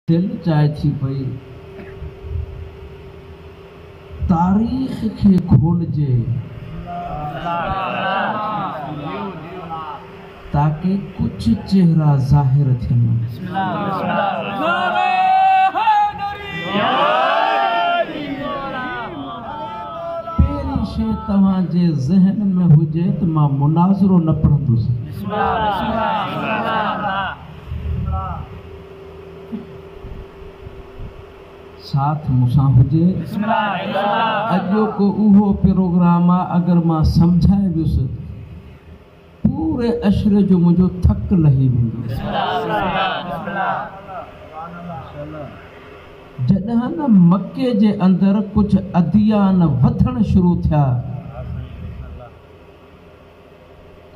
दिल चाहे थी पई तारीख़ खे खोलजे ताकि कुछ चेहरा ज़ाहिर थियनि। पहिरीं शइ तव्हांजे ज़हन में हुजे त मां मुनाज़रो न पढ़ंदुसि। साथ मुसां हुजे अॼोको उहो प्रोग्राम आहे अगर मां समझाए वियुसि पूरे अशरे जो मुंहिंजो थक लही वेंदो। जॾहिं न मके जे अंदरि कुझु अदियान वधण शुरू थिया,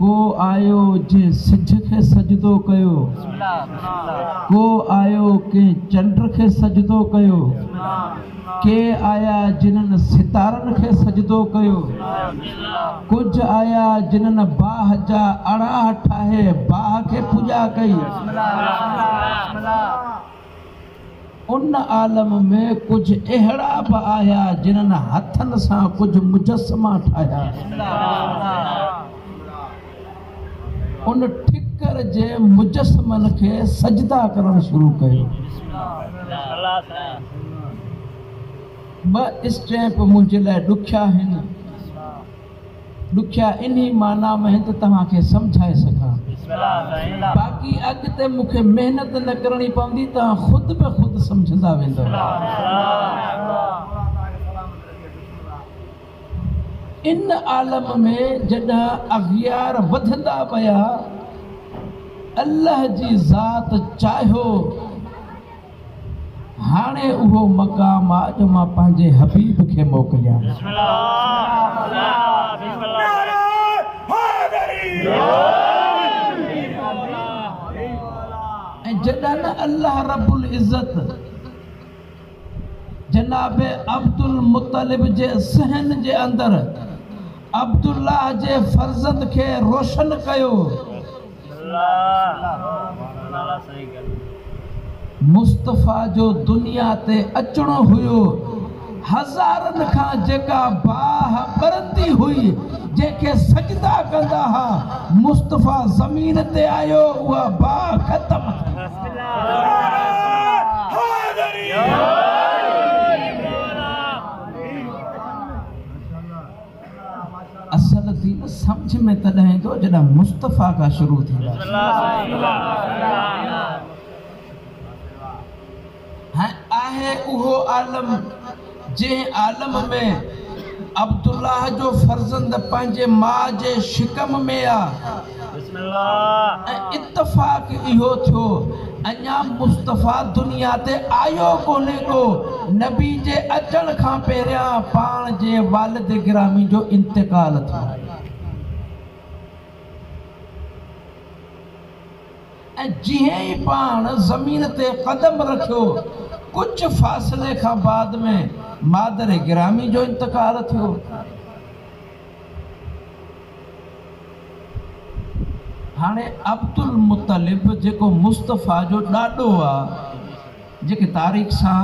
को आयो जे सिज खे सजदो कयो, को आयो के चंड खे सजदो कयो, के आया जिन्हनि सितारनि खे सजदो कयो, कुझु आया जिन्हनि बाह जा अड़ा ठाहे बाह खे पूॼा कई। उन आलम में कुझु अहिड़ा बि आया जिन्हनि हथनि सां कुझु मुजस्समा ठाहिया। उन ठिकर जे मुजस्समनि खे सजदा करणु शुरू कयो। ॿ स्टैप मुंहिंजे लाइ ॾुखिया आहिनि। ॾुखिया इन्ही माना में त तव्हांखे सम्झाए सघां। बाक़ी अॻिते मूंखे महिनत न करणी पवंदी, तव्हां ख़ुदि बि ख़ुदि सम्झंदा वेंदव। इन आलम में जॾहिं अगियार वधंदा विया, अल्लाह जी ज़ात चाहियो हाणे उहो मक़ाम आहे जो मां पंहिंजे हबीब खे मोकिलियां। ऐं जॾहिं न अल्लाह रब्बुल इज़्ज़त जनाब अब्दुल मुत्तलिब जे सहन जे अंदरि अब्दुल्लाह जे फर्ज़ंद खे रोशन कयो, मुस्तफ़ा जो दुनिया ते अचणो हुयो। हज़ारनि खां जेका बाह ॿरंदी हुई, जेके सजदा कंदा हुआ, मुस्तफ़ा ज़मीन ते आयो, उहा बाह ख़तम। असल दीन समझ में तॾहिं ईंदो जॾहिं मुस्तफ़ा खां शुरू थींदा। आहे उहो आलम जंहिं आलम में अब्दुल्लाह जो फर्ज़ंद पंहिंजे माउ जे शिकम में आहे। ऐं इत्तफ़ाक़ इहो थियो अञा मुस्तफ़ा दुनिया ते आयो कोन्हे को। नबी जे अचण खां पहिरियां पाण जे वालिद गिरामी जो इंतकाल थियो। ऐं जीअं ई पाण ज़मीन ते क़दम रखियो, कुछ फ़ासिले खां बाद में मादर गिरामी जो इंतकाल थियो। हाणे अब्दुल मुत्तलिब जेको मुस्तफ़ा जो ॾाॾो आहे, जेके तारीख़ सां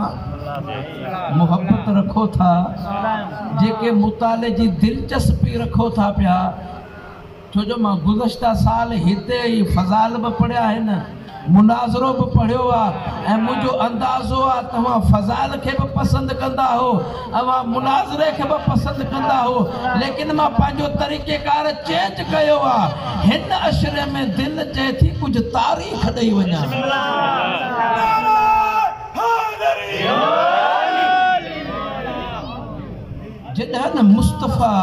मुहबत रखो था, जेके मुताले जी दिलचस्पी रखो था पिया, छो जो मां गुज़श्ता साल हिते ई फ़ज़ाइल बि पढ़िया आहिनि, मुनाज़रो बि पढ़ियो आहे। ऐं मुंहिंजो अंदाज़ो आहे तव्हां फ़ज़ाइल खे बि पसंदि कंदा हो, तव्हां मुनाज़रे खे बि पसंदि कंदा हो, लेकिन मां पंहिंजो तरीक़ेकार चेंज कयो आहे। हिन अशरे में दिलि चए थी कुझु तारीख़ ॾेई वञा। जॾहिं न मुस्तफ़ा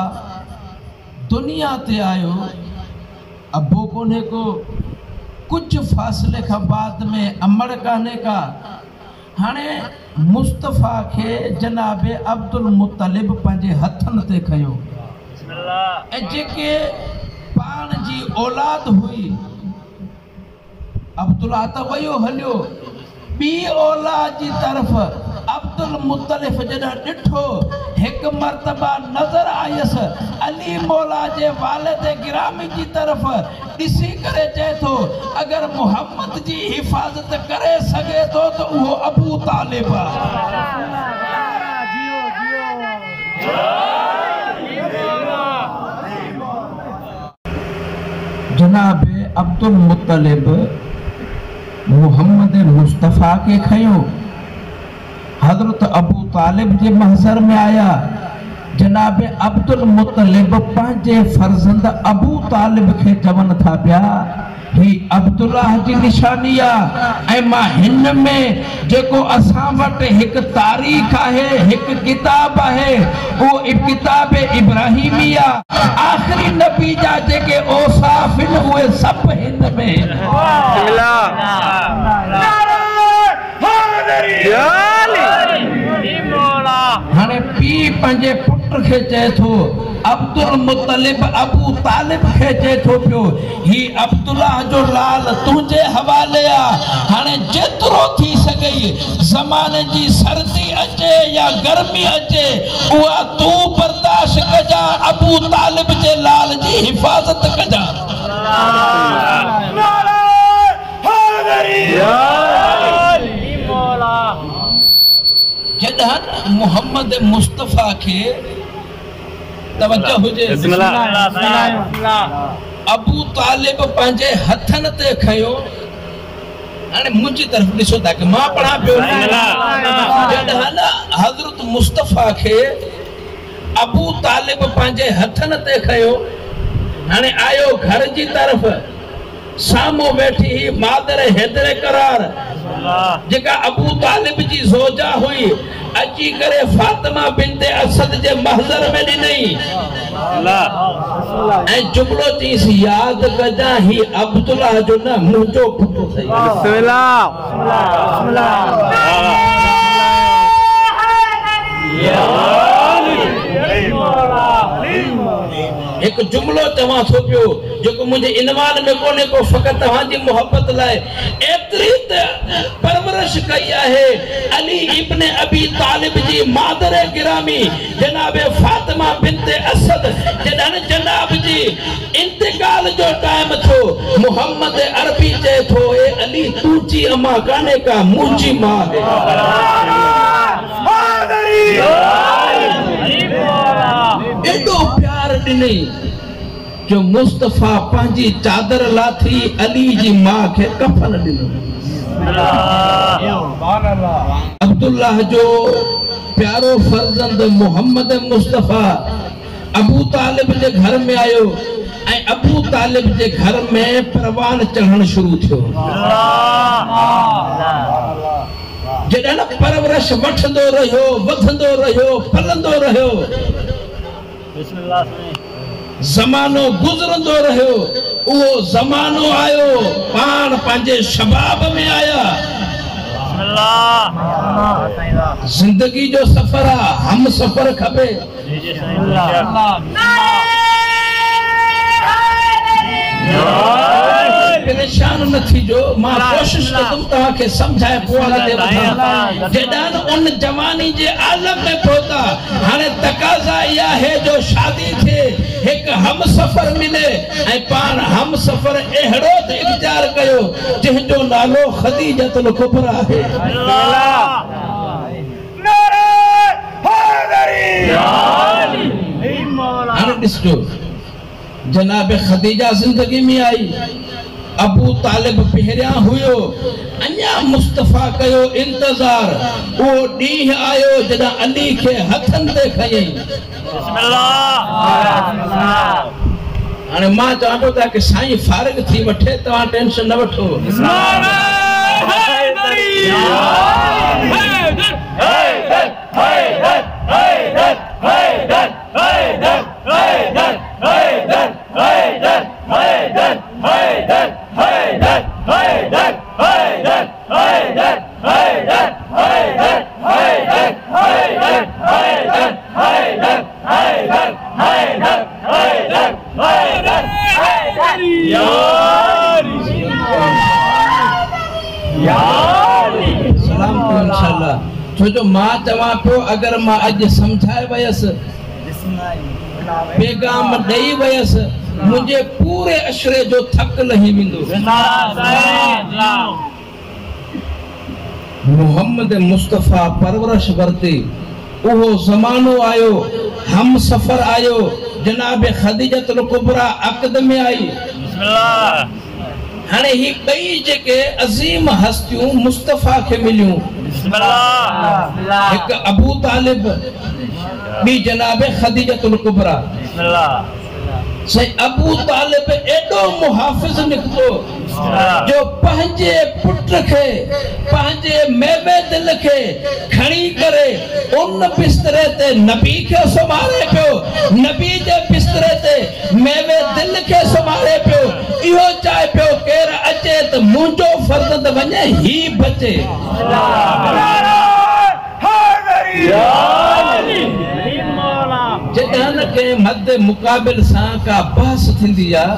दुनिया ते आयो, अबो कोन्हे को, कुछ फासले खां बाद में अमड़ कान्हे का। हाणे मुस्तफ़ा खे जनाब अब्दुल मुत्तलिब पंहिंजे हथनि ते खयो। ऐं जेके पाण जी औलाद हुई, अब्दुल्लाह त वयो हलियो, ॿी औलाद जी तरफ़ अब्दुल अब्दुल मुत्तलिफ जॾहिं ॾिठो हिकु मर्तबा नज़र आयसि अली मौला जे वालिद गिरामी जी तरफ़ ॾिसी करे चए थो अगरि मुहम्मद जी हिफ़ाज़त करे सघे थो त उहो अबू तालिब आहे। जनाब अब्दुल मुत्तलिब मुहम्मद मुस्तफ़ा के खयो हज़रत अबू तालिब जे महज़र में आया। जनाब अब्दुल मुत्तलिब पंहिंजे फर्ज़ंद अबू तालिब खे चवनि था पिया ही अब्दुल्लाह जी निशानी आहे ऐं मां हिन में जेको असां वटि हिकु तारीख़ आहे हिकु किताब आहे उहो किताब इब्राहिमी आहे। आख़िरी नबी जा जेके औसाफ़ आहिनि उहे सभु हिन में। हाणे पीउ पंहिंजे पुट खे चए थो अब्दुल मुत्तलिब अबू तालिब खे चए थो पियो ही अब्दुल्लाह जो लाल तुंहिंजे हवाले आहे। हाणे जेतिरो थी सघई ज़माने जी सर्दी अचे या गर्मी अचे उहा तूं बर्दाश्त कजां अबू तालिब जे लाल जी हिफ़ाज़त कजां। जॾहिं मुहम्मद मुस्तफ़ा खे तवज्जो हुजे अबू तालिब पंहिंजे हथनि ते खयो। हाणे मुंहिंजी तरफ़ ॾिसो था कि मां पढ़ा पियो जॾहिं न हज़रत मुस्तफ़ा खे अबू तालिब पंहिंजे हथनि ते खयो। हाणे आयो घर जी तरफ़ साम्हूं वेठी ही मादर हैदर करार जेका अबू तालिब जी ज़ौजा हुई अची करे फातिमा बिन्ते असद जे महज़र में ॾिनई ऐं जुमिलो चईसि यादि कजां ही अब्दुल्लाह जो न मुंहिंजो पुटु अथई। एक जुमलो चवां थो पियो जेको मुंहिंजे इनवान में कोन्हे को फ़क़ति तव्हांजी मोहब्बत लाइ एतिरी त परवरिश कई आहे अली इब्न अबी तालिब जी मादर गिरामी जनाब फातिमा बिन्ते असद जॾहिं जनाब जी इंतकाल जो टाइम थियो मुहम्मद अरबी चए थो ए अली तुंहिंजी अम्मा कान्हे का मुंहिंजी मां एॾो प्यार ॾिनई जो मुस्तफ़ा पंहिंजी चादर लाथी अली जी मां खे कफन ॾिनो। अब्दुल्लाह जो प्यारो फर्ज़ंद मुहम्मद मुस्तफ़ा अबू तालिब जे घर में आयो ऐं अबू तालिब जे घर में परवान चढ़ण शुरू थियो। जॾहिं न परवरिश वठंदो रहियो वधंदो रहियो फलंदो रहियो ज़मानो गुज़रंदो रहियो उहो ज़मानो आयो पाण पंहिंजे शबाब में आया। ज़िंदगी जो सफ़र आहे हम सफ़र खपे। परेशान न थीजो मां कोशिश कंदुमि तव्हांखे सम्झाए पोइ जॾहिं उन जवानी जे आलम में पहुता हाणे तक़ाज़ा इहा आहे जो शादी थिए हिकु हम सफ़र मिले ऐं पाण हम सफ़र अहिड़ो त इख्तियार कयो जंहिंजो नालो ख़दीजतुल कुबरा आहे। हाणे ॾिसजो जनाब ख़दीजा ज़िंदगी में आई अबू तालिब पहिरियां हुयो अञा मुस्तफ़ा कयो इंतज़ार उहो ॾींहुं आयो जॾहिं अली खे हथनि ते खयईं। हाणे मां चवां थो था कि साईं फारिग थी वठे तव्हां टेंशन न वठो। छो जो मां चवां पियो अगर मां अॼु समझाए वयसि पैगाम ॾेई वयसि मुंहिंजे पूरे अशरे जो थक लही वेंदो। मोहम्मद मुस्तफ़ा परवरिश वरती उहो ज़मानो आयो हम सफ़र आयो जनाब ख़दीजतुल कुबरा अक़द में आई। हाणे ही ॿई जेके अज़ीम हस्तियूं मुस्तफ़ा खे मिलियूं हिकु अबू तालिब ॿी जनाब ख़दीजतुल कुबरा। सही अबू तालिब एॾो मुहाफ़िज़ निकितो जो पंहिंजे पुट खे पंहिंजे मेवे दिल खे खणी करे उन बिस्तरे ते नबी खे सुम्हारे पियो नबी जे बिस्तरे ते मेवे दिल खे सुम्हारे पियो इहो चाहे पियो केरु अचे त मुंहिंजो फर्ज़ वञे ही बचे। जॾहिं के मद मुक़ाबिल सां का बहस थींदी आहे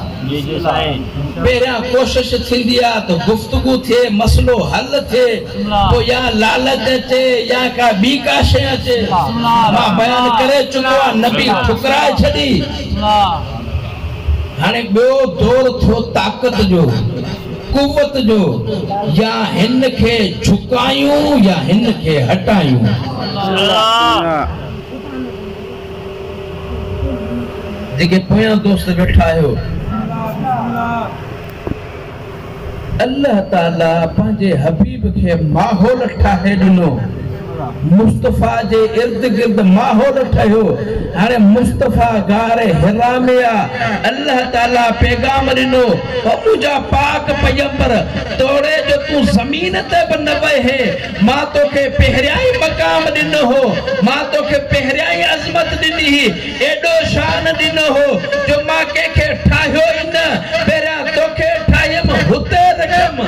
पहिरियां कोशिश थींदी आहे त गुफ़्तगू थिए मसलो हल थिए पोइ या लालच अचे या का ॿी का शइ अचे। मां बयान करे चुको आहे नबी ठुकराए छॾी। हाणे ॿियो दौर थियो ताक़त जो कुवत जो या हिन खे झुकायूं या हिन खे हटायूं। जेके पोयां दोस्त वेठा आहियो अल्लाह ताला पंहिंजे हबीब खे माहौल ठाहे ॾिनो मुस्तफ़ा जे इर्द गिर्द माहौल ठहियो। हाणे मुस्तफ़ा गारे हिरा में आहे अल्लाह ताला पैगाम ॾिनो मुंहिंजा पाक पैगंबर तोड़े जो तूं ज़मीन ते बि न वहे मां तोखे पहिरियां ई मक़ाम ॾिनो हो मां तोखे पहिरियां ई अज़मत ॾिनी हुई एॾो शान ॾिनो हो जो मां कंहिंखे ठाहियो ई न पहिरियां तोखे ठाहियमि हुते रखियमि।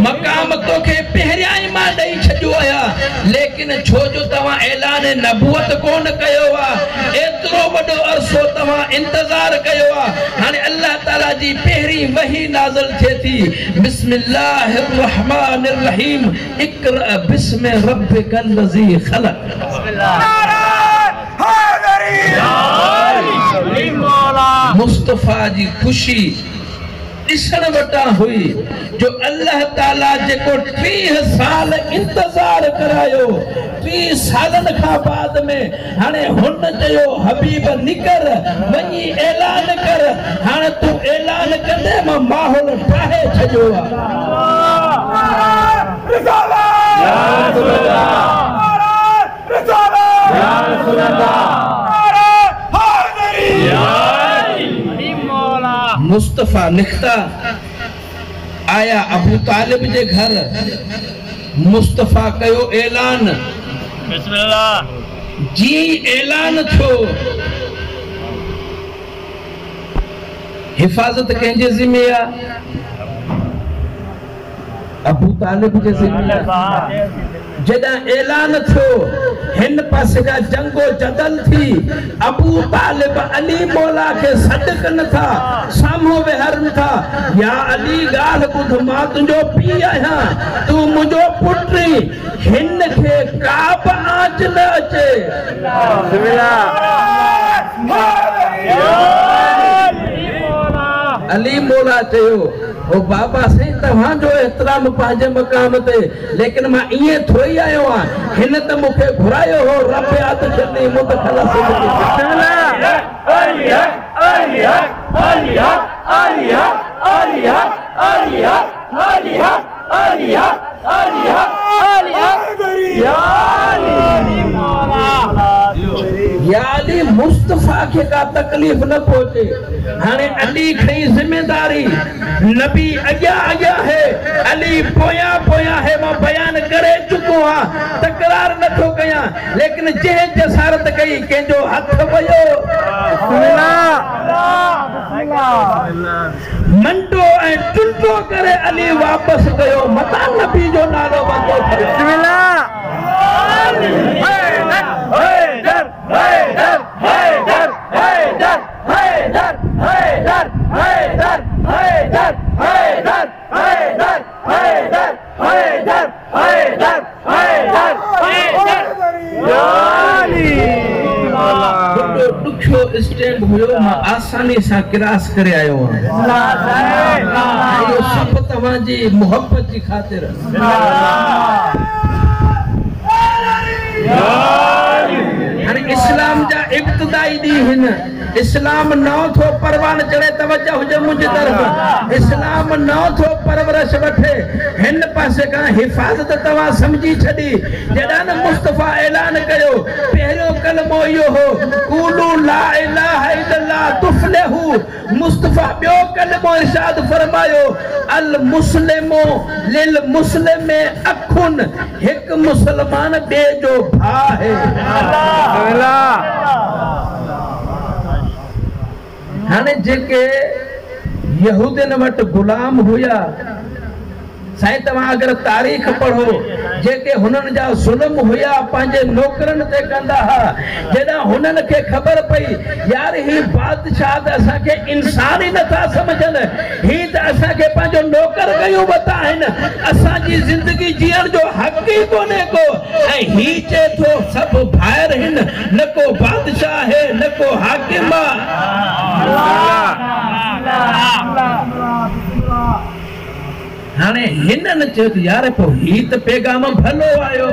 मकाम तोखे पहिरियां ई मां ॾेई छॾियो आहियां लेकिन छो जो तव्हां ऐलान नबूवत कोन कयो आहे एतिरो वॾो अरसो तव्हां इंतज़ार कयो आहे। हाणे अल्लाह ताला जी पहिरीं वही नाज़िल थिए थी बिस्मिल्लाहिर रहमानिर रहीम इक़रा बिस्मि रब्बिकल लज़ी ख़लक़। मुस्तफ़ा जी खुशी ॾिसण वटां हुई जो अल्लाह ताला जेको 30 साल इंतज़ार करायो 30 सालनि खां बाद में हाणे हुन चयो हबीब निकर वञी ऐलान कर। हाणे तूं ऐलान कंदे मां माहौल ठाहे छॾियो मुस्तफ़ा निकता आया अबू तालिब जे घर मुस्तफ़ा कयो ऐलान बिस्मिल्लाह जी ऐलान थियो हिफाजत कंहिंजे ज़िम्मे आहे अबू तालिब जे ज़िम्मे जॾहिं ऐलान थियो हिन पासे जा जंगो जदल थी अबू तालिब अली मौला खे सॾ कनि था साम्हूं वेहरनि था या अली ॻाल्हि ॿुध मां तुंहिंजो पीउ आहियां तूं मुंहिंजो पुटु हिन खे का बि आंच न अचे। अली मौला चयो ओ बाबा साईं तव्हांजो एतिराम पंहिंजे मक़ाम ते लेकिन मां ईअं थोरी आयो आहियां हिन त मूंखे घुरायो हो रब यादि छॾी मुतखलस यानी मुस्तफ़ा के का तकलीफ न पहुंचे। हाने अली खई जिम्मेदारी नबी अॻियां अॻियां है अली पोया पोया है मां बयान करे चुको हां तकरार न थो कयां लेकिन जे जसारत कई कंहिंजो हथ वयो मंटो ऐं टुंटो करे अली वापस कयो मता नबी जो नालो वंदो बिस्मिल्लाह हैदर हैदर हैदर हैदर हैदर हैदर हैदर हैदर आसानी से क्रास करे आयो आयो सब तवाजी मोहब्बत की खातिर इस्लाम जा इब्तिदाई दी हिन इस्लाम नौ थो परवान चढ़े तवज्जो हुजे मुझे तरफ इस्लाम नौ थो परवरिश वठे हिन पासे का हिफाजत तवा समझी छडी जडा न मुस्तफा ऐलान कयो पहलो कलमो यो हो कूलू ला इलाहा इल्लल्लाह तुफलिहू मुस्तफा बियो कलमो इरशाद फरमायो अल मुस्लिमो लिल मुस्लिम अखुन एक मुसलमान बे जो भा है हाने जेके यहूदन वट गुलाम हुया साईं तव्हां अगर तारीख पढ़ो जेके हुनन जा जुल्म हुया पांजे नौकरन ते कंदा हा जेदा हुनन के खबर पई यार ही बादशाह त असा के इंसान ही नथा समझन ही त असा के पांजो नौकर कयो बता है असा जी जिंदगी जियण जो हक ही कोने को ए ही चे तो सब भायर हिन न को बादशाह है न को हाकिम हाने हिनन चयो यार पो ही त पैगाम भलो आयो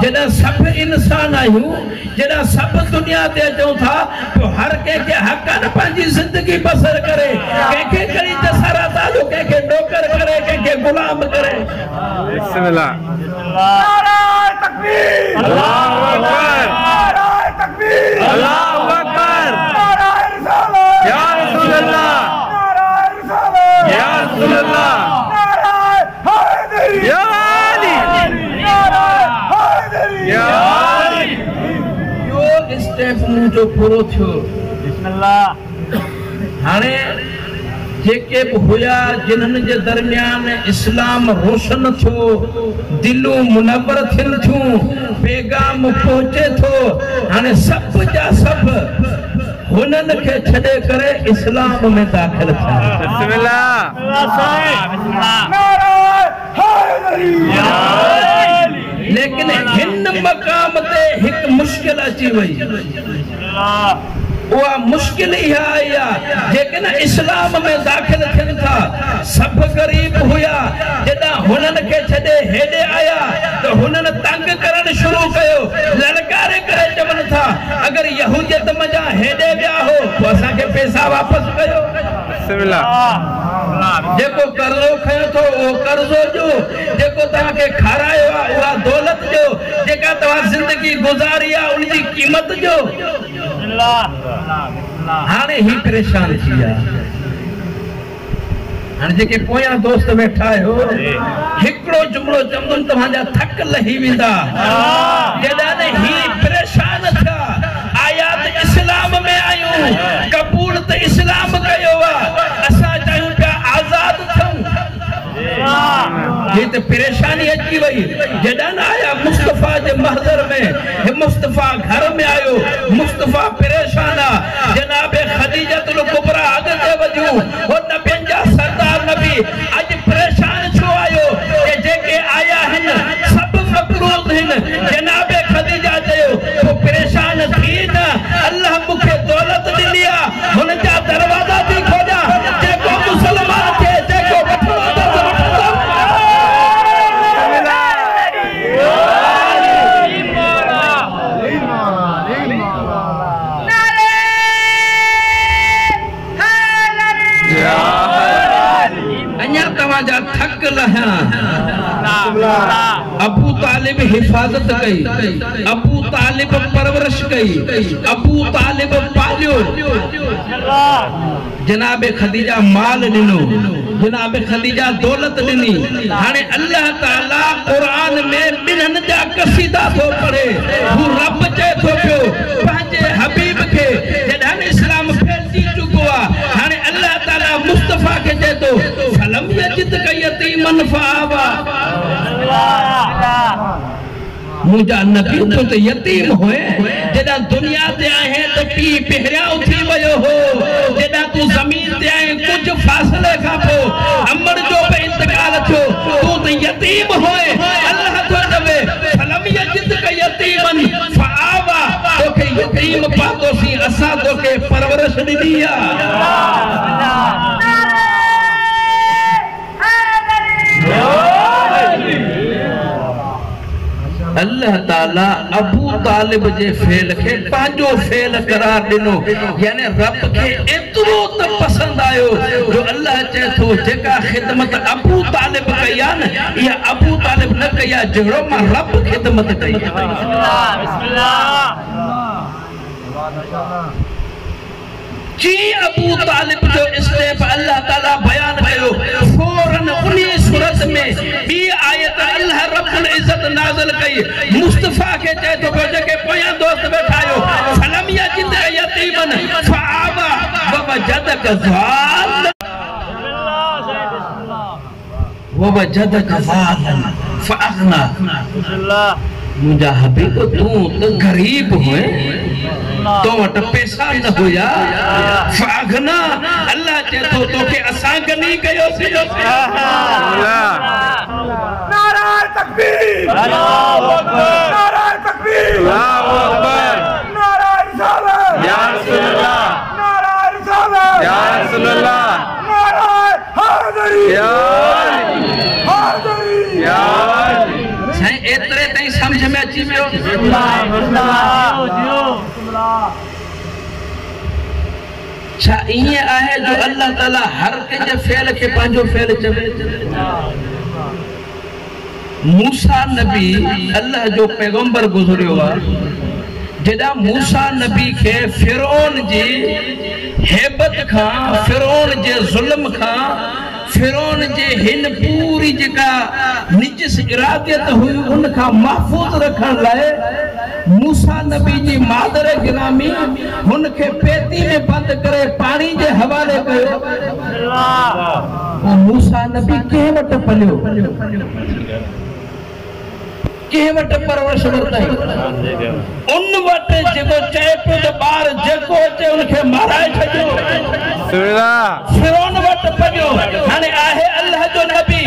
जदा सब इंसान आयूं जदा सब दुनिया ते अचूं था तो हर के हक न पंहिंजी जिंदगी बसर करे के करी जसरात जो के नौकर करे के गुलाम करे बिस्मिल्लाह नारा तकबीर अल्लाहु अकबर नारा तकबीर अल्लाहु अकबर नारा रिसालत या रसूल अल्लाह या रसूल अल्लाह या अली या अली यो स्टेप मुझो पूरो थियो बिस्मिल्लाह हाने जेके हुया जिन्हन जे दरमियान इस्लाम रोशन थियो दिलो मुनव्वर थिन थियूं पैगाम पहुंचे थो हाने सब जा सब हुनन के छड़े करे इस्लाम में दाखिल था बिस्मिल्लाह लेकिन हिन मकाम ते एक मुश्किल अची वई वो मुश्किल ही आया जेके न इस्लाम में दाखिल थियन था सब गरीब हुया जदा हुनन के छड़े हेडे आया तो हुनन तंग करण शुरू कयो ललकारे करे चवन था अगर यहूदियत मजा हेडे गया हो तो असा के पैसा वापस कयो बिस्मिल्लाह जेको कर्जो खयो तो वो कर्जो जो जेको ता के खारायो वा दौलत जो जेका तवा जिंदगी गुजारिया उनकी कीमत जो हाने ही परेशान थिया हाने जेके पोया दोस्त बैठा हो हिकड़ो जुमलो चमन तव्हांजा थक लही विंदा जदा ने ही परेशान था आयात इस्लाम में आयूं कबूल त इस्लाम कयो वा असा चाहूं पिया आजाद थऊं ये तो परेशानी अची वही जदा न आया मुस्तफा के महजर में मुस्तफा घर में आयो मुस्तफा परेशान जनाब खदीजतुल कुबरा अगते वधियो हो नबियन जा सरदार नबी आज परेशान छो आयो के जेके आया हन सब मकरूज हन जनाब खदीजा चयो तो परेशान थी न अल्लाह मुखे दौलत दिलिया हुन जा दरवाजा भी खोजा जेको मुसलमान थे जेको वठो थक लहा अबू तालिब हिफाजत कई अबू तालिब परवरिश कई अबू तालिब पालियो जनाब खदीजा माल दिनो जनाब खदीजा दौलत दिनी हाने अल्लाह ताला कुरान में बिनन जा कसीदा तो पढ़े वो रब चे तो पियो पंहिंजे हबीब के जडन इस्लाम फैलजी चुको आ हाने अल्लाह ताला मुस्तफा के चे तो फलम यजिद यतीमन फावा मुझा नबी तो यतीम होए जदा दुनिया ते आए तो पी पहरिया उठी वयो हो जदा तू जमीन ते आए कुछ फासले का पो अमर जो पे इंतकाल थो तू तो यतीम होए अल्लाह तो दवे फलम यजिद यतीमन फावा तो के यतीम पातो सी असा तो के परवरिश दी आ अल्लाह ताला अबू तालिब जे फेल के पांजो फेल करार दिनो यानी रब के एतरो त पसंद आयो जो अल्लाह चए थो जेका खिदमत अबू तालिब कया न या अबू तालिब न कया जड़ो मां रब खिदमत कई जी अबू तालिब जो स्टेप अल्लाह ताला बयान कयो फौरन उनी सूरत में बी आयत अल्लाह रब्बुल इज्जत नाज़िल कई मुस्तफा के चए तो के पोया दोस्त बैठायो फलम यजिद यतीमन फआवा ववजदक ज़ालन फअगना मुझा हबीब तू तो गरीब हुए तो वट पैसा न होया फागना अल्लाह चे तो के असा गनी कयो सी नारा तकबीर अल्लाहु अकबर नारा तकबीर अल्लाहु अकबर नारा रिसालत या रसूल अल्लाह नारा रिसालत या रसूल अल्लाह नारा हाज़री या हाज़री या साईं एतरे ताईं समझ में अची वियो छा इए आहे जो अल्लाह ताला हर कंहिंजे फेल खे पंहिंजो फेल चवे मूसा नबी अल्लाह जो पैगंबर गुज़रियो आहे जॾहिं मूसा नबी खे फिरौन जी हेबत खां फिरौन जे ज़ुल्म खां फिरौन जे हिन पूरी जेका निजस इरादियत हुई उन खां महफूज़ रखण लाइ मूसा नबी जी मादर गिरामी हुन खे पेती में बंद करे पानी जे हवाले कयो मूसा नबी कंहिं वटि पलियो कंहिं वटि परवरिश वरताई उन वटि जेको चए पियो त ॿार जेको अचे उनखे माराए छॾियो फिरौन वटि पलियो हाणे आहे अल्लाह जो नबी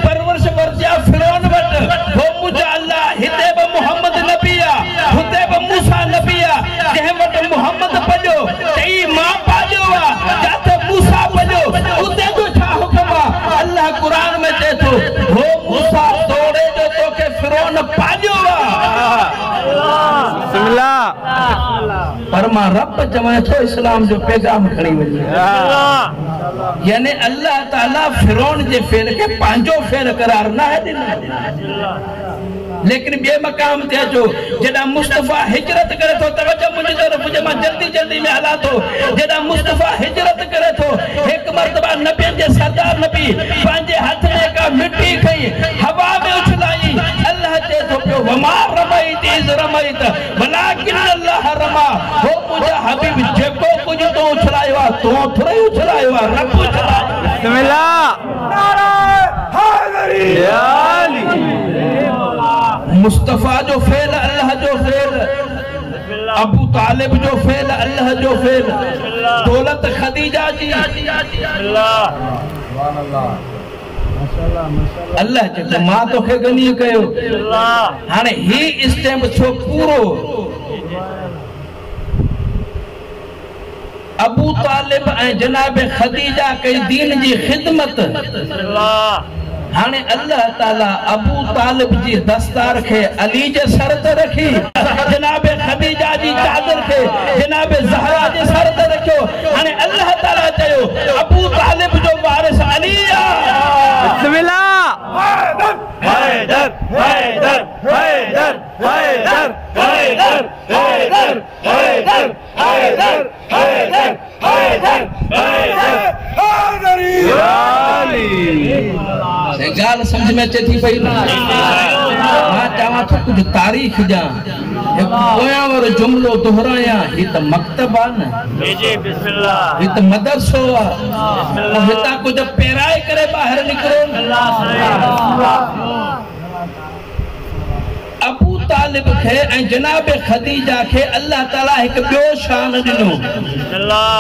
परवरिश वरतिया फिरौन वटि हो मुंहिंजा अल्लाह हिते बि मोहम्मद नबी आहे हुते बि मूसा नबी आहे जंहिं वटि मोहम्मद पलियो चई मां पालियो आहे जिथे मूसा पलियो उते जो छा हुकुम आहे अल्लाह क़ुरान में चए थो हो मूसा तोड़े जो तोखे फिरौन पालियो पर मां रब चवां थो इस्लाम जो पैगाम खणी वञे यानी अल्लाह ताला फिरौन जे फेल के पांजो फेल करार न है लेकिन बे मकाम ते अचो जॾहिं मुस्तफा हिजरत करे थो तवज्जो मुंहिंजी तरफ़ जे मां जल्दी जल्दी में हला थो जॾहिं मुस्तफा हिजरत करे थो हिकु मर्तबा नबियनि जे सरदार नबी पंहिंजे हथ में का मिट्टी खई हवा में उछलाई अल्लाह चए थो पियो वमा रमईत इज़ रमईत वलाकिन अल्लाह रमा हो मुंहिंजा हबीब जेको कुझु तो उछलायो आहे तो थोड़ी उछलायो आहे रब उछलायो बिस्मिल्लाह नारा हाज़री या अली मुस्तफा जो फेल अल्लाह जो फेल अबू तालिब जो फेल अल्लाह जो फेल दौलत खदीजा जी अल्लाह जे मां तोखे गनी कयो हाणे ही स्टेप छो पूरो अबू तालिब ऐं जनाब खदीजा कई दीन जी खिदमत हाने अल्लाह ताला अबू तालिब जी दस्तार के अली जे सर ते रखी जनाब खदीजा जी चादर के जनाब ज़हरा जे सर ते रखियो हाने अल्लाह ताला चयो अबू तालिब जो वारिस अली बिस्मिल्लाह हैदर हैदर हैदर हैदर हैदर हैदर हैदर हैदर हैदर हैदर हैदर गाल समझ में अचे थी पई मां चाहां थो कुछ तारीख़ जा पोयां वारो जुमलो दोहराया ही त मक्तब आ न जी बिस्मिल्लाह ही त मदरसो आ बिस्मिल्लाह हिता कुछ पेराए करे बाहर निकरो अबू तालिब खे ऐं जनाब खदीजा खे अल्लाह ताला एक बियो शान दिनो बिस्मिल्लाह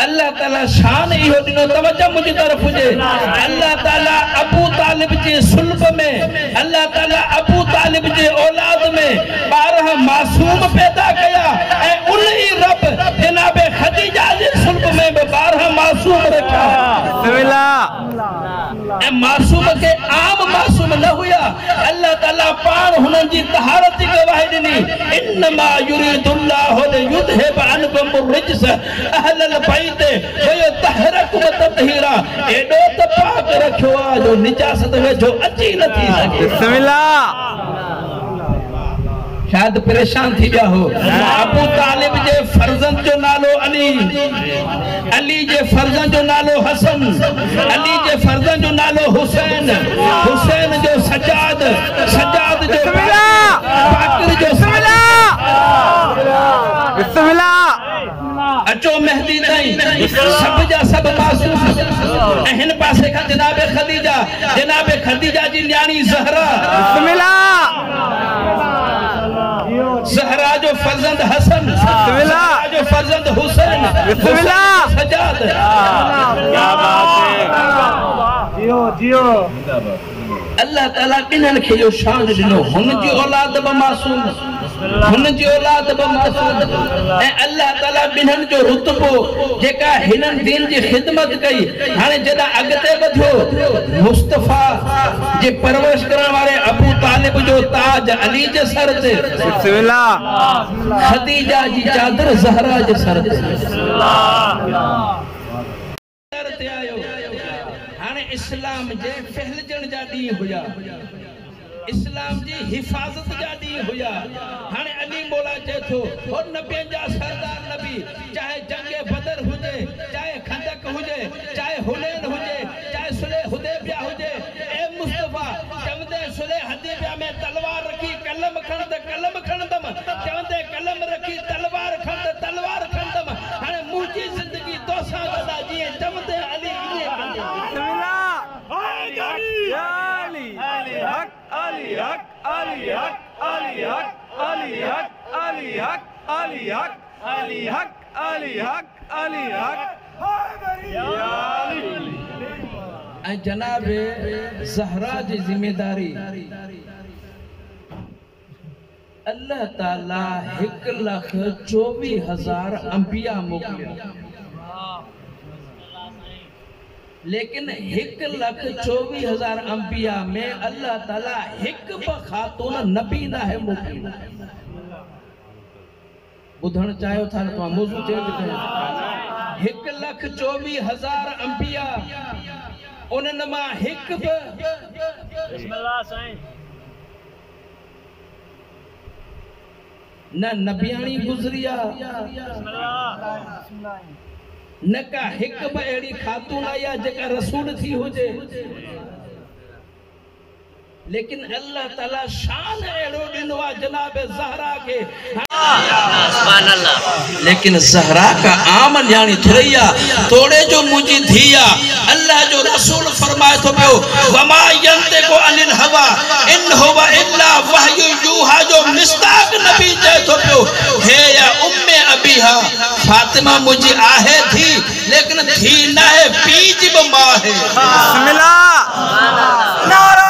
अल्लाह ताला शान इहो दिनो तवज्जो मुझी तरफ हुजे। अल्लाह ताला अबू तालिब जे सुल्ब में, अल्लाह ताला अबू तालिब जे औलाद में 12 मासूम पैदा कया ऐं उन ही रब जनाबे खदीजा जे सुल्ब में 12 मासूम रखा। ऐं मासूम के आम मासूम न हुया। अल्लाह ताला पान हुनन जी तहारत जी गवाही दिनी, इन्नमा युरीदुल्लाहु लियुज़हिब अनकुम रिज्स अहलल बैत व युतहहिरकुम तत्हीरा। एडो त पाक रखियो आ जो निजासत वेझो अची न थी सके। बिस्मिल्लाह। शायद परेशान थी गया हो। अबू तालिब जे फर्जंद जो नालो अली, अली जे फर्जंद जो नालो हसन, अली जे फर्जंद जो नालो हुसैन, हुसैन जो सजाद, सजाद जो बाकर जो अचो मेहदी ताईं सब जा सब मासूम। हिन पासे का जनाबे खदीजा, जनाबे खदीजा जी न्याणी ज़हरा, ज़हरा जो फर्जंद हसन, ज़हरा जो फर्जंद हुसैन, सजाद। क्या बात है। जियो जियो। अल्लाह ताला इन्हन खे जो शान दिनो, हुन जी औलाद ब मासूम, हुन जी औलाद ब मासूम। ऐं अल्लाह ताला इन्हन जो रुतबो जेका हिनन दीन जी खिदमत कई, हाने जदा अगते वधियो मुस्तफा जे परवरिश करण वाले अबू तालिब जो ताज अली जे सर ते, बिस्मिल्लाह, खदीजा जी चादर ज़हरा जे सर ते, इस्लाम जे फहलजण जा दी हुया, इस्लाम जी हिफाजत जा दी हुया। हाने अली मौला जे थो हो नबियन जा सरदार नबी, चाहे जंगे बदर हुजे, चाहे खंदक हुजे, चाहे हुनैन हुजे, चाहे सुलह हुदैबिया हुजे, ए मुस्तफा चवंदे सुलह हुदैबिया में तलवार रखी कलम खण त कलम खणदम, चवंदे कलम रखी तलवार खण त तलवार खणदम। हाने मुंहिंजी जिंदगी तोसां गदा जीअं चवंदे अली ईअं कंदे। जनाबे ज़हरा जी जिम्मेदारी अल्लाह ताला 1,24,000 अंबिया मोकिलिया, लेकिन 1,24,000 अंबिया में अल्लाह ताला हिक ब खातून नबी ना है मोकिली। बुधण चाहो था तो मौजू चेंज कयो। 1,24,000 अंबिया, उनन मां हिक ब बिस्मिल्लाह साईं न नबियाणी गुजरिया, न का हिक ब एड़ी खातून आया जेका रसूल थी हुजे, लेकिन अल्लाह ताला शान एड़ो दिनो आ जनाबे ज़हरा के। सुभान अल्लाह। लेकिन ज़हरा का आम न्याणी थोड़िया तोड़े जो मुझी धिया, अल्लाह जो रसूल फरमाए तो पियो वमा यंतिकु अनिल हवा इन हुवा इल्ला वहयु यूहा, जो मिस्ताक नबी जे तो पियो हे या उम्मे अबीहा, फातिमा मुझी आहे थी लेकिन थी ना है पीज ब मां है। बिस्मिल्लाह। नारा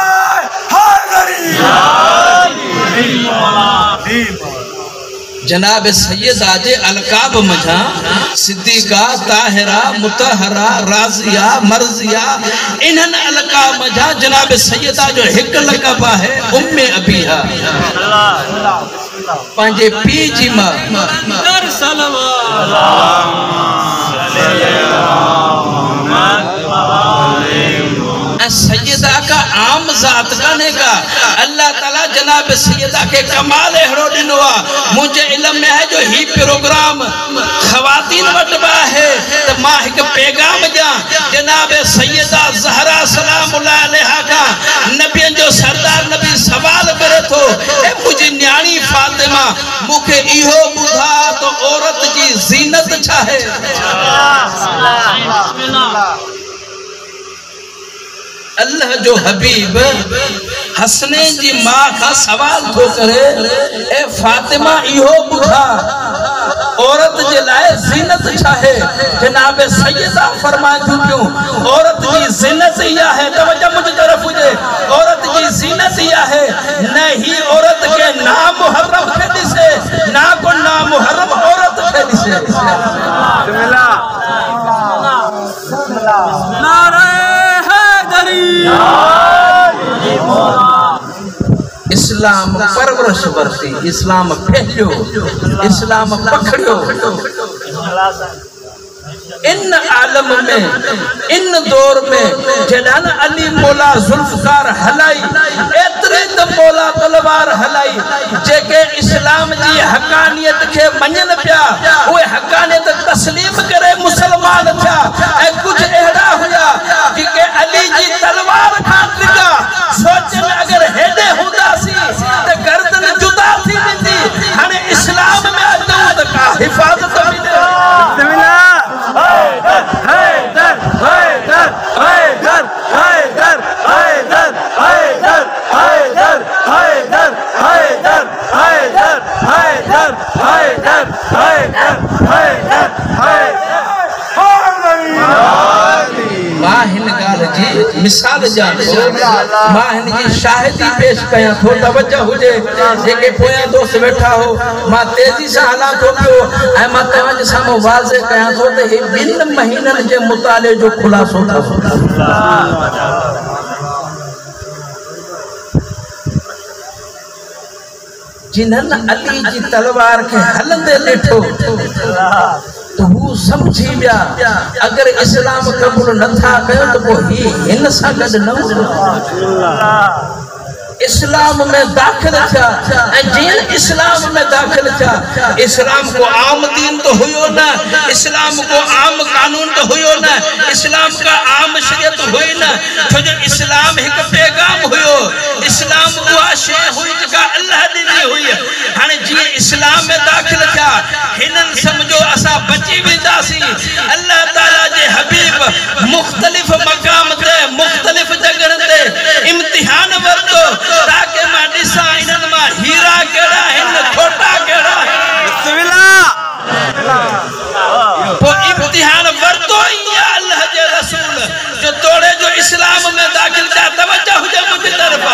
जनाब सैयदा जे अलकाब मझा सिद्दीका, ताहिरा, मुतहरा, राजिया, मर्जिया, इन्हन अलकाब मझा जनाब सैयदा जो हिक लक़ब है उम्मे अबीहा, पंजे पी जी मां। सैयदा का आम जात का अल्लाह ताला जनाब सैयदा के कमाल एड़ो दिनो आ। मुझे इल्म में है जो ही प्रोग्राम खवातीन वटबा है तो मां एक पैगाम जा जनाब सैयदा ज़हरा सलामुल्लाह अलैहा का नबियन जो सरदार नबी सवाल करे तो ए मुझे न्याणी फातिमा मुखे इहो बुधा तो औरत जी जीनत छा है। अल्लाह जो हबीब हसनैन जी मां का सवाल तो करे ए फातिमा इहो बुधा औरत जे लाए ज़ीनत चाहे जनाब सैयदा फरमा क्यों औरत की ज़ीनत यह है तवज्जो मुझ तरफ हुजे औरत की ज़ीनत यह है न ही औरत के नामुहर्रम के दिसे ना को नामुहर्रम औरत के दिसे नारे हैदरी इस्लाम परवरिश वरती इस्लाम फैलियो इस्लाम पकड़ियो इन आलम में इन दौर में जॾहिं अली मौला जुल्फकार हलाई एतरे त मौला तलवार हलाई जेके इस्लाम जी हकानियत के मञन पिया उहे हकानियत तस्लीम करे मुसलमान थिया ऐं कुछ अहिड़ा हुया जेके अली जी तलवार खां टिका सोचन अगर हेॾे हूंदासीं त गर्दन जुदा थी वेंदी हाणे इस्लाम में अचूं त का हिफ़ाज़त मिले हैदर हैदर हैदर हैदर हैदर हैदर हैदर हैदर हैदर हैदर हैदर हैदर हैदर हैदर मां हिन गाल जी मिसाल जानो मां हिन जी शाहिदी पेश कया थो तवज्जो हुजे जेके पोया दोस्त बैठा हो मां तेजी से हला थो पियो ऐं मां तव्हांजे साम्हूं वाज़े कया थो त हे 2 महीननि जे मुताले जो खुलासो जिन्हनि अली जी तलवार के हलंदे ॾिठो तो वो समझी विया अगर इस्लाम कबूल नथा कयो तो वो हिन सां गॾु न हूंदो इस्लाम में दाखिल थिया जिन इस्लाम में दाखिल थिया इस्लाम को आम दीन तो हुयो ना इस्लाम को आम कानून तो हुयो ना इस्लाम का आम शरीयत हुई ना छो जो इस्लाम एक पैगाम हुयो इस्लाम वो शे हुई जका अल्लाह दी हुई हाने जी इस्लाम में दाखिल थिया हिनन समझो असा बची वेंदासी अल्लाह ताला जे हबीब मुख्तलिफ मकाम ते मुख्तलिफ जगह ते इम्तिहान वरतो ताकि मां दिसा इनन मां हीरा केड़ा हिन छोटा केड़ा बिस्मिल्लाह वो इम्तिहान वरतो या अल्लाह के रसूल जो तोड़े जो इस्लाम में दाखिल था तवज्जो हुजे मुझ तरफ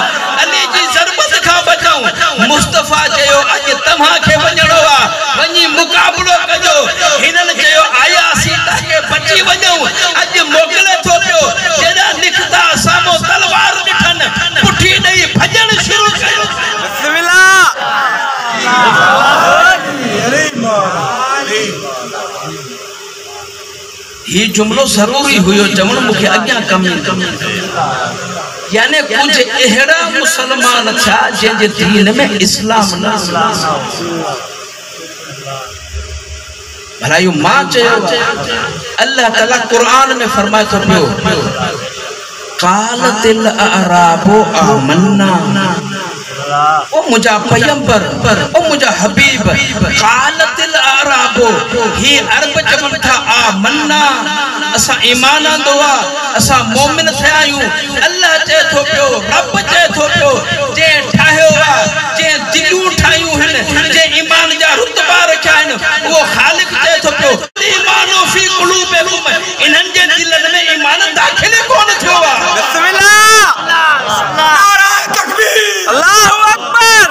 अली जी ज़रबत खा बचाऊं मुस्तफा चयो अज तमा के वणो आ वनी मुकाबलो कजो हिनन चयो आया सी ताके बची वणो अज मोकले थो पियो जेड़ा निकता सामो तलवार दिठन पुठी नहीं भजन शुरू कयो बिस्मिल्लाह ये जुमलो जरूरी हुयो जमन मुखे अग्या कमी यानी कुछ एहड़ा मुसलमान था जे दीन में इस्लाम न भला यो मां चयो अल्लाह ताला कुरान में फरमाए तो पियो कालतिल अराबो आमन्ना ओ मुजा पैगंबर ओ मुजा हबीब कालतिल अराबो ही अरब जमन था आमन्ना असा ईमान आंदोआ असा मोमिन थयायूं अल्लाह चे थो पियो रब चे थो पियो जे ठायो आ जे दिलूं ठायूं हन जे ईमान जा रुतबा रखया हन वो खालिक चे थो पियो ईमानो फी कुलूबिकुम इनन जे दिलन में ईमान दाखिल कोन थियो आ बिस्मिल्लाह नारा तकबीर अल्लाहु अकबर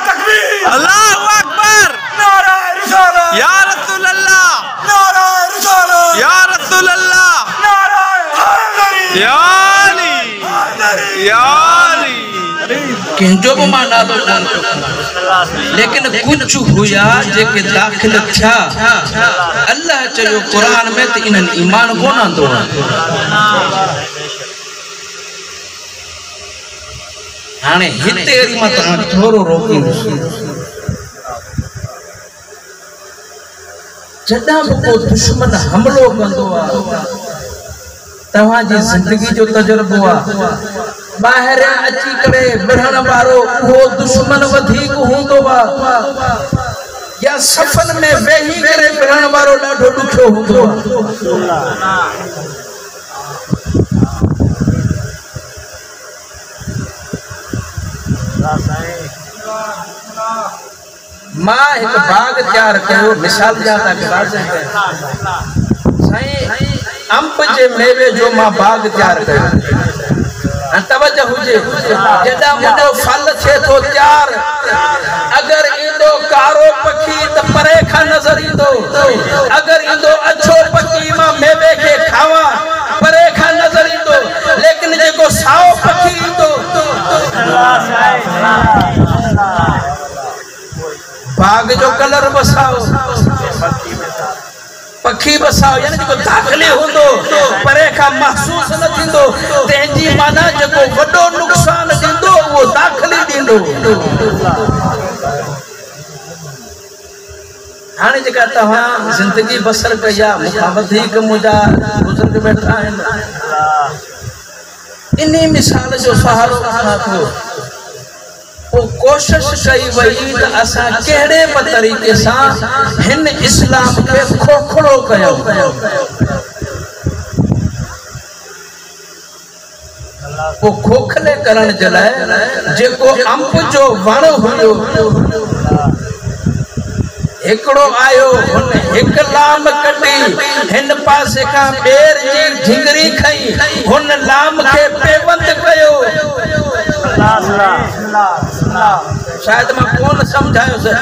तकबीर अल्लाहु अकबर नारा रिसालत या रसूल अल्लाह नारा रिसालत या रसूल अल्लाह नारा हैदरी या अली या अली किंजो भी माना तो लेकिन कुछ हुआ जेके दाखिल था अल्लाह चयो कुरान में तो इनन ईमान कोन आंदो हाने हिते अरी मां तहां थोरो रोकी जदा को दुश्मन हमलो कंदो आ तहां जी जिंदगी जो तजुर्बो आ बाहर अची करे बढ़ण वारो वो दुश्मन वधिक होंदो आ या सफन में वेही करे बढ़ण वारो ॾाढो ॾुखियो होंदो आ मां एक बाग तैयार कयो मिसाल जाता के बाग साईं अंब जे मेवे जो मां बाग तैयार कयो तवज्जो हुजे जदा मुंडो फल थे तो तैयार अगर इंदो कारो पखी त परे खा नजर इंदो अगर इंदो अच्छो पखी मां मेवे के खावा परे खा नजर इंदो लेकिन जेको साओ पखी इंदो बाग जो कलर बसाओ पखी बसाओ यानी जो दाखिली होंदो परे का महसूस न थींदो तेजी माना जो वडो नुकसान दींदो वो दाखिली दींदो हाने जका तवा जिंदगी बसर कया मुखा वधिक मुजा बुजुर्ग बैठा है इन्हीं मिसाल जो सहारो थो वो कोशिश कई वही त असा केड़े ब तरीके सा हिन इस्लाम के खोखड़ो कयो वो खोखले करण जलाए जेको अंब जो वण हुयो एकड़ो आयो हुन एक लाम कटी हिन पासे का बेर जी झिंगरी खई हुन लाम के पेवंद कयो शायद मैं कौन समझायो से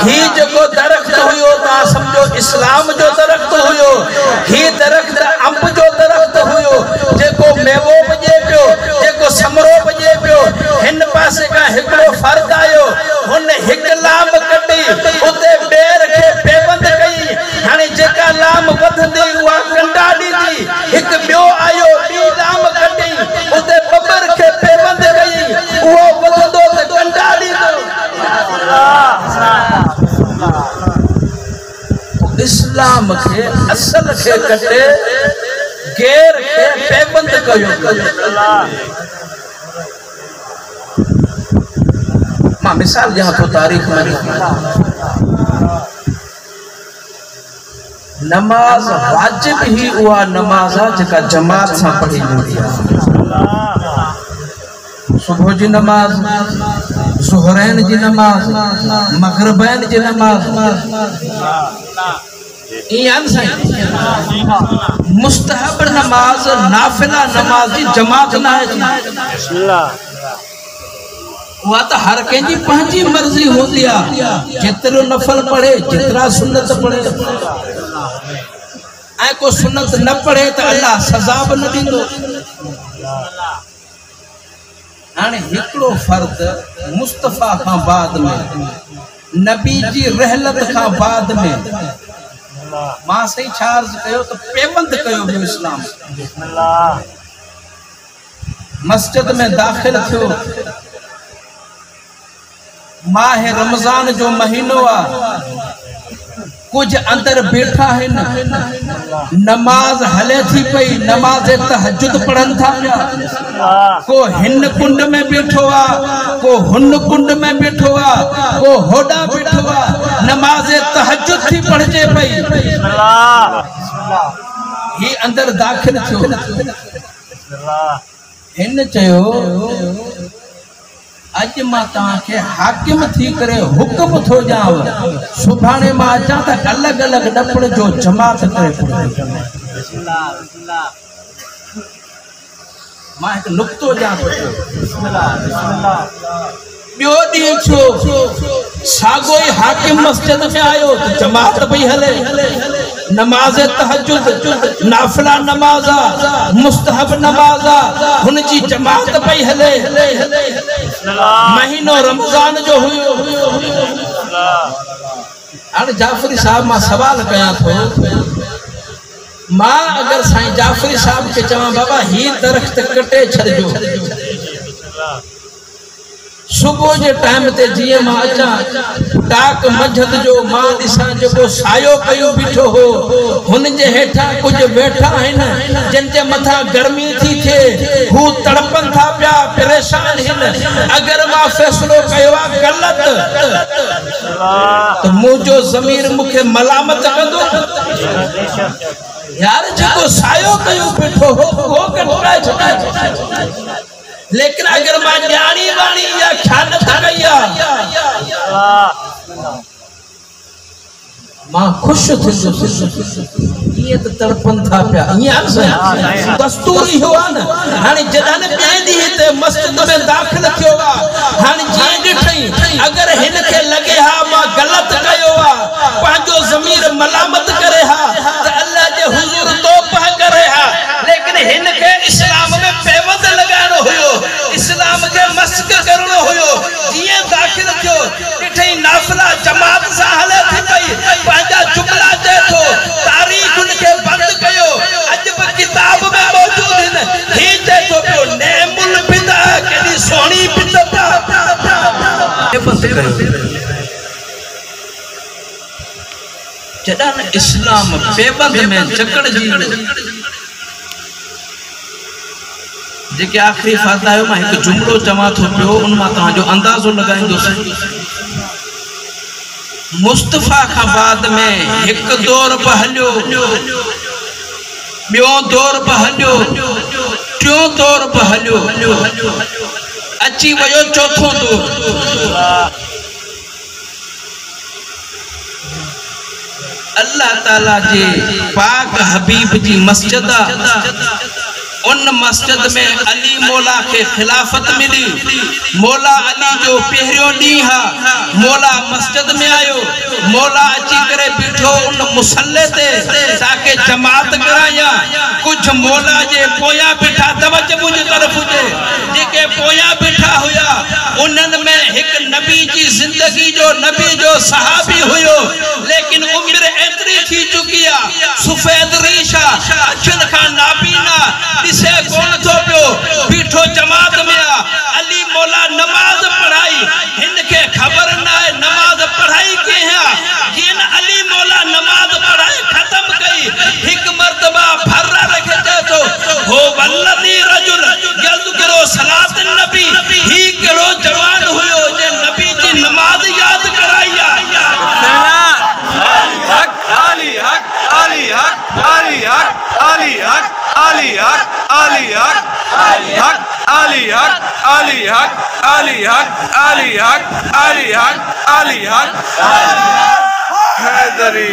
ही जो दरख्त हुयो ता समझो इस्लाम जो दरख्त हुयो ही दरख्त अंब जो दरख्त हुयो जेको मेवो बजे पियो जेको समरो बजे पियो हिन पासे का हिकड़ो फर्द आयो हुन हिक लाम कटी उते बेर के पेवंद कई हाने जेका लाम वधंदी वा कंडाडी थी हिक बियो आयो बी लाम कटी उते बबर के पेवंद कई वो वधंदो त कंडाडी इस्लाम के असल के कटे गैर के पेबंद कयो मां मिसाल यहाँ तो तारीख में नमाज वाजिब ही हुआ नमाज जका जमात से पढ़ी वेंदी सुबह जी नमाज ज़ुहरैन जी नमाज मगरिबैन जी नमाज मुस्तहब नमाज नाफिला नमाज जी जमात ना है वह तो हर कंहिंजी पंहिंजी मर्जी होती है जितरो नफल पढ़े जितरा सुन्नत पढ़े ऐ को सुन्नत न पढ़े तो अल्लाह सजा भी न दींदो हाने हिकड़ो फर्द मुस्तफा का बाद में नबी जी रहलत का बाद में मां सही चार्ज कयो तो पेबंद कयो बि इस्लाम मस्जिद में दाखिल थियो माह रमजान जो महीनो आ कुछ अंदर बैठा है नमाज हले थी पई नमाज तहज्जुद पढ़न था को हिन कुंड में बैठो आ को हुन कुंड में बैठो आ को होडा बैठो आ नमाज तहज्जुद थी पढ़जे पई ही अंदर दाखिल थियो हिन चयो अज मां के हाकिम थी करे हुक्म थो जाव सुभाणे मां अचा त अलग अलग डपड़ जो जमात करे मां एक नुक्तो जा बियो दी छो सागोई हाकिम मस्जिद में आयो तो जमात पई हले नमाज तहज्जुद नाफिला नमाज़ मुस्तहब नमाज़ हुन जी जमात पई हले महीनो रमजान जो हुयो हाणे जाफरी साहब मां सवाल कया थो मां अगर साईं जाफरी साहब के चवा बाबा ही दरख्त कटे छड़जो सुबह जे टाइम ते जिए मां अचा डाक मझद जो मां दिसा जो सायो कयो बीठो हो हुन जे हेठा कुछ बैठा हन जिन जे मथा गर्मी थी थे हु तड़पन था पिया परेशान हन अगर मां फैसलो कयो गलत तो मुझो ज़मीर मुखे मलामत कंदो यार जो सायो कयो बैठो हो वो कटाए छटाए लेकिन अगर मां जानी वाणी या ख्याल था गया मां खुश थिंदो ये तो तड़पन था पिया ये दस्तूर ही हुआ न हाने जदान पेंदी हिते मस्जिद में दाखिल थियो वा हाने जे ॾिठई अगर हिन के लगे हा मां गलत कयो वा पांजो ज़मीर मलामत करे हा त अल्लाह जे हुजूर तौबा करे हा लेकिन हिन के इस्लाम में पेवंद लगाणो हुयो इस्लाम के मस्क करणो हुयो जिए दाखिल थियो ॾिठई नाफिला जमात सा हले थी पई पांजा जुमला दे थो तारीख उनके बंद कयो अजब किताब में मौजूद है ही दे थो पियो नेमुल बिदा केडी सोनी बिदा ये बंद कयो जडन इस्लाम पेबंद में जकड़ जी जेके आखिरी फायदा है मां एक जुमलो चवा थो पियो उन मां ता जो अंदाजो लगाइंदो मुस्तफा का बाद में एक दौर बहलियो बियो दौर बहलियो टियों दौर बहलियो अची वयो चौथों दौर अल्लाह ताला जे पाक हबीब जी मस्जिद उन मस्जिद में अली मौला के खिलाफत मिली मौला अली जो पहरियों डी हा मौला मस्जिद में आयो मौला अची करे बिठो उन मुसल्ले ते ताके जमात कराया कुछ मौला जे पोया बिठा तवज्जो मुझे तरफ जे जेके पोया बिठा हुया उनन में एक नबी जी जिंदगी जो नबी जो सहाबी हुयो लेकिन उम्र एतरी थी चुकिया सफेद रीशा अखिन का नाबीना दिसे कौन थो पियो बीठो जमात में अली मौला नमाज पढ़ाई इनके खबर ना है नमाज पढ़ाई के है जिन अली मौला नमाज पढ़ाई खत्म कई एक मर्तबा फर्रा रखे तो हो वल्लदी रजुल यज़्कुरु सलात नबी ही केड़ो जवान हुयो जे नबी जी नमाज याद कराइया हक अली हक अली हक अली हक अली हक अली हक अली हक हक अली हक अली हक अली हक अली हक अली हक अली हक हैदरी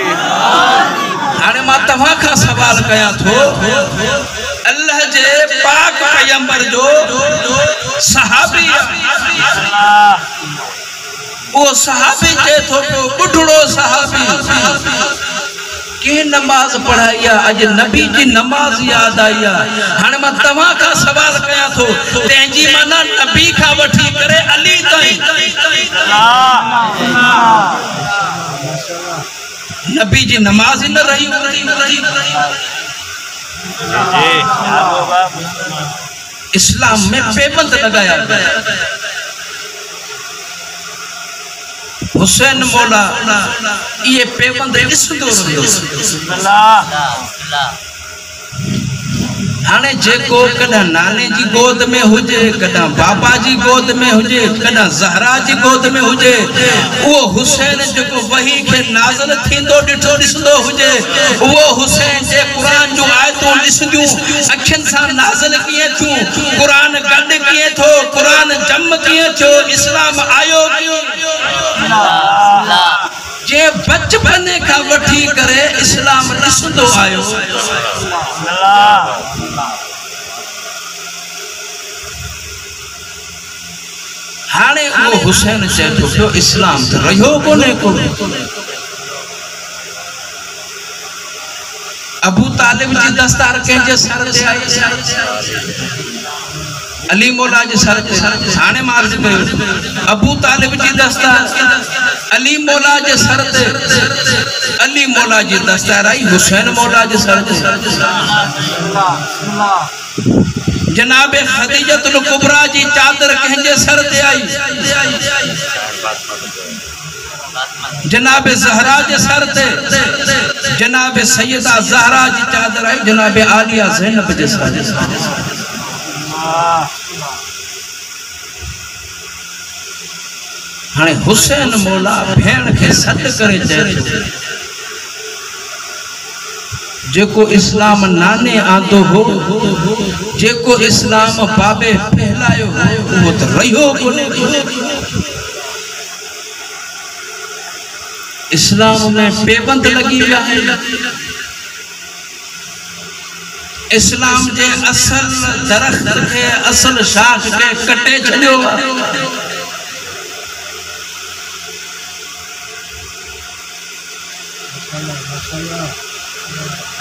हाने मां तवा का सवाल कया थो अल्लाह जे पाक पैगंबर जो सहाबी वो सहाबी जे थो बुढ़ड़ो सहाबी के नमाज पढ़ाइया अज नबी जी नमाज याद आया हाने मां तवा का सवाल कया थो तेजी माना नबी का वठी करे अली ताई नबी जी नमाज ही न रही इस्लाम में पेबंद लगाया हुसैन मौला ये पेबंद ॾिसंदो रहियो हाने जेको कदा नाने जी गोद में हुजे कदा बाबा जी गोद में हुजे कदा ज़हरा जी गोद में हुजे वो हुसैन जेको वही के नाज़िल थींदो ॾिठो ॾिसंदो हुजे वो हुसैन जे कुरान जो आयतूं ॾिसंदियूं अखियुनि सां नाज़िल कीअं थियूं कुरान गॾु कीअं थो कुरान जम कीअं थियो इस्लाम आयो जे बचपन का वठी करे इस्लाम ॾिसंदो आयो हाने वो हुसैन चए थो पियो इस्लाम त रहियो कोने को अबू तालिब जी दस्तार कंहिंजे सर ते आई अली मौला जे सर ते हाने मार्ज कयो अबू तालिब जी दस्तार अली मौला जे सर ते अली मौला जी दस्तार आई हुसैन मौला जे सर ते जनाबे खदीजतुल कुबरा जी चादर कंहिंजे सर ते आई जनाबे ज़हरा जे सर ते जनाबे सैयदा ज़हरा जी चादर आई जनाबे आलिया ज़ैनब जे सर ते हाने हुसैन मौला भेण के सद करे चए जेको इस्लाम नाने आंदो हो जेको इस्लाम बाबे फैलायो वो तो रहियो कोने इस्लाम में पेबंद लगी हुआ है। इस्लाम जे असल दरख्त के असल शाख के कटे छड़ियो।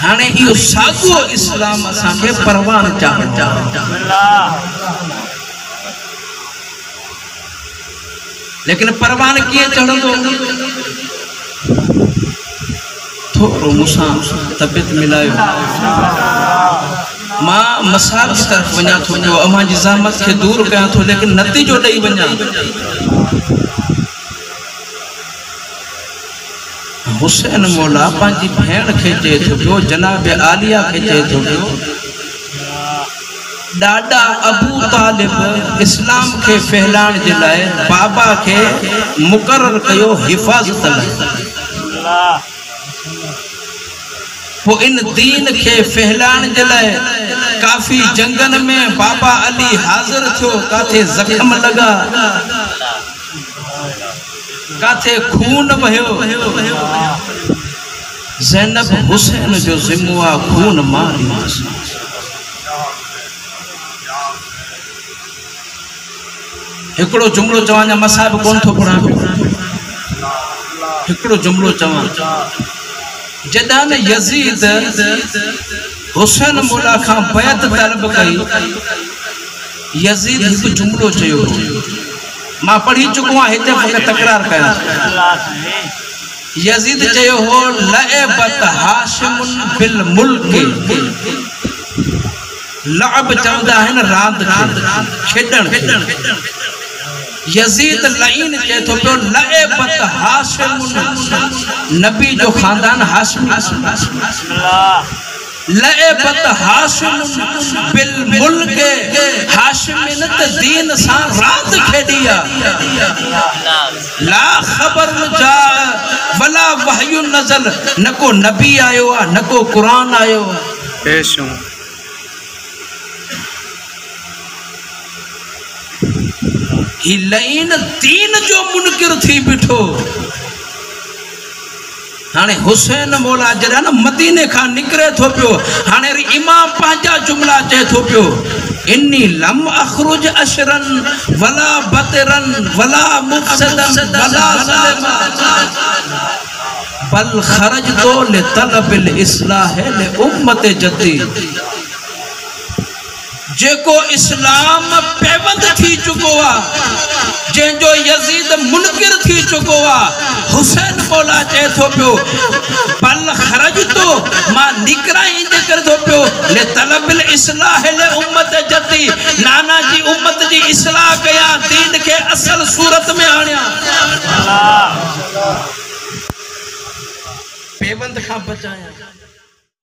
हाणे इहो साॻियो इस्लाम असांखे परवान चाहे। लेकिन परवान किए चढ़ंदो? थोड़ो मूंसां तबियत मिलायो। मां मसाब की तरफ वञा थो, जो अमा जी ज़हमत खे दूर कयां थो, लेकिन नतीजो ॾेई वञा। हुसैन मौला पंहिंजी भेण खे चए थो पियो, जनाब आलिया खे चए थो पियो, ॾाॾा अबू तालिब इस्लाम के फैलाण जे लाइ बाबा के मुकर्रर कयो हिफाज़त लाइ। वो इन दीन के फैलाण जे लाइ काफ़ी जंगन में बाबा अली हाज़िर थियो। काथे ज़ख्म लगा, काथे खून वहियो। ज़ैनब हुसैन जो ज़िम्मो आ खून मारी। हिकड़ो जुमलो चवां, मसाब कोन थो पढ़ा। हिकड़ो जुमलो चवां, जॾहिं न यज़ीद हुसैन मौला खां बैत तलब कई, यज़ीद हिकु जुमलो चयो। मां पढ़ी चुको आहियां, हिते फ़क़त तकरार कयां। यज़ीद चयो हो, लअबत हाशिमुन बिल मुल्क। लअब चवंदा आहिनि रांदि खेॾण। यज़ीद लईन चए थो पियो, लअबत हाशिमुन, नबी जो खानदान हाशिम। लअबत हाशिमुन बिल मुल्क, हाशिमिन त दीन सां रांदि खेॾी आ। ला ख़बर जा वला वहयु नज़ल, न को नबी आयो आ, न को क़ुरान आयो आ। ही लईन दीन जो मुनकिर थी बिठो। हाणे हुसैन मौला जॾहिं न मदीने खां निकिरे थो पियो, हाणे इमाम पंहिंजा जुमला चए थो पियो, इन्नी लम अखरुज अशरन वला बतरन वला मुफसदन वला ज़ालिमा, बल खरजतो लितलबिल इस्लाह ले उम्मत जद्दी। जेको इस्लाम पेबंद थी चुको आ, जंहिंजो यज़ीद मुनकिर थी चुको आ, हुसैन मौला चए थो पियो, बल खरजतो, मां निकरा इंज करे थो पियो, ले तलबिल इस्लाह ले उम्मत जद्दी, नाना जी उम्मत जी इस्लाह कया, दीन के असल सूरत में आणिया। पेबंद खां बचाया।